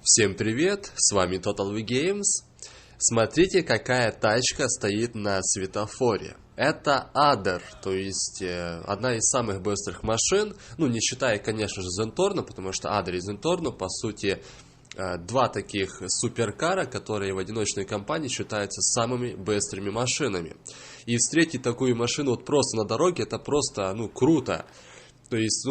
Всем привет, с вами Total V Games. Смотрите, какая тачка стоит на светофоре. Это Adder, то есть одна из самых быстрых машин, ну не считая, конечно же, Zentorno, потому что Adder и Zentorno, по сути, два таких суперкара, которые в одиночной компании считаются самыми быстрыми машинами. И встретить такую машину вот просто на дороге, это просто, круто. То есть,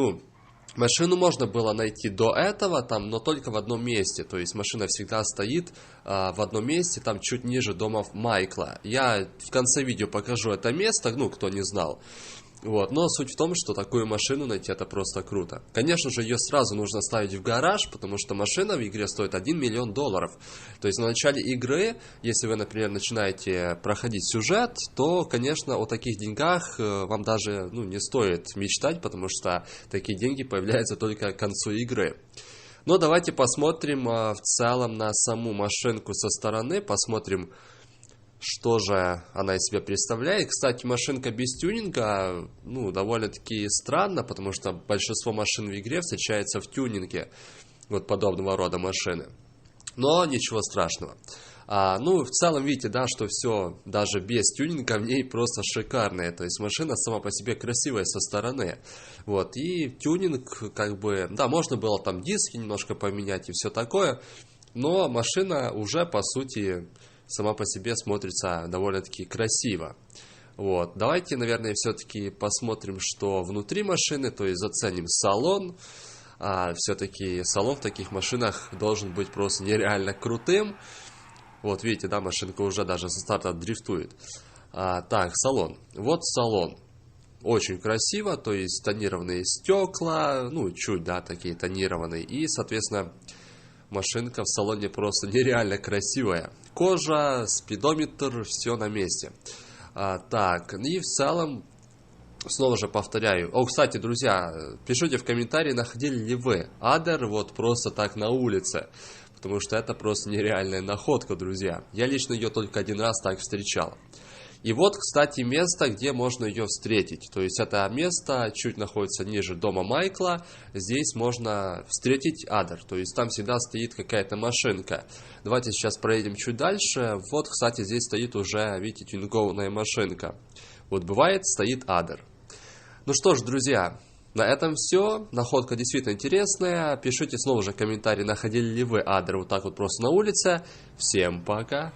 машину можно было найти до этого, но только в одном месте. То есть машина всегда стоит в одном месте, там чуть ниже домов Майкла. Я в конце видео покажу это место, кто не знал. Но суть в том, что такую машину найти это просто круто. Конечно же, ее сразу нужно ставить в гараж, потому что машина в игре стоит $1 миллион. То есть на начале игры, если вы, например, начинаете проходить сюжет, то, конечно, о таких деньгах вам даже не стоит мечтать, потому что такие деньги появляются только к концу игры. Но давайте посмотрим в целом на саму машинку со стороны, посмотрим, что же она из себя представляет. Кстати, машинка без тюнинга, довольно-таки странно, потому что большинство машин в игре встречается в тюнинге, подобного рода машины. Но ничего страшного. В целом, видите, что все, даже без тюнинга, в ней просто шикарная. То есть машина сама по себе красивая со стороны. И тюнинг, можно было там диски немножко поменять и все такое. Но машина уже, по сути, сама по себе смотрится довольно-таки красиво. Давайте, наверное, все-таки посмотрим, что внутри машины, то есть заценим салон. Все-таки салон в таких машинах должен быть просто нереально крутым. Видите, машинка уже даже со старта дрифтует. Так, салон. Салон. Очень красиво, то есть тонированные стекла, чуть, такие тонированные. И, соответственно, машинка в салоне просто нереально красивая. Кожа, спидометр, все на месте. Так, и в целом, снова же повторяю. Кстати, друзья, пишите в комментарии, находили ли вы Adder просто так на улице. Потому что это просто нереальная находка, друзья. Я лично ее только один раз так встречал. И кстати, место, где можно ее встретить. То есть это место чуть находится ниже дома Майкла. Здесь можно встретить Adder. То есть там всегда стоит какая-то машинка. Давайте сейчас проедем чуть дальше. Кстати, здесь стоит уже, видите, тюнингованная машинка. Бывает, стоит Adder. Ну что ж, друзья, на этом все. Находка действительно интересная. Пишите снова же комментарии, находили ли вы Adder так просто на улице. Всем пока!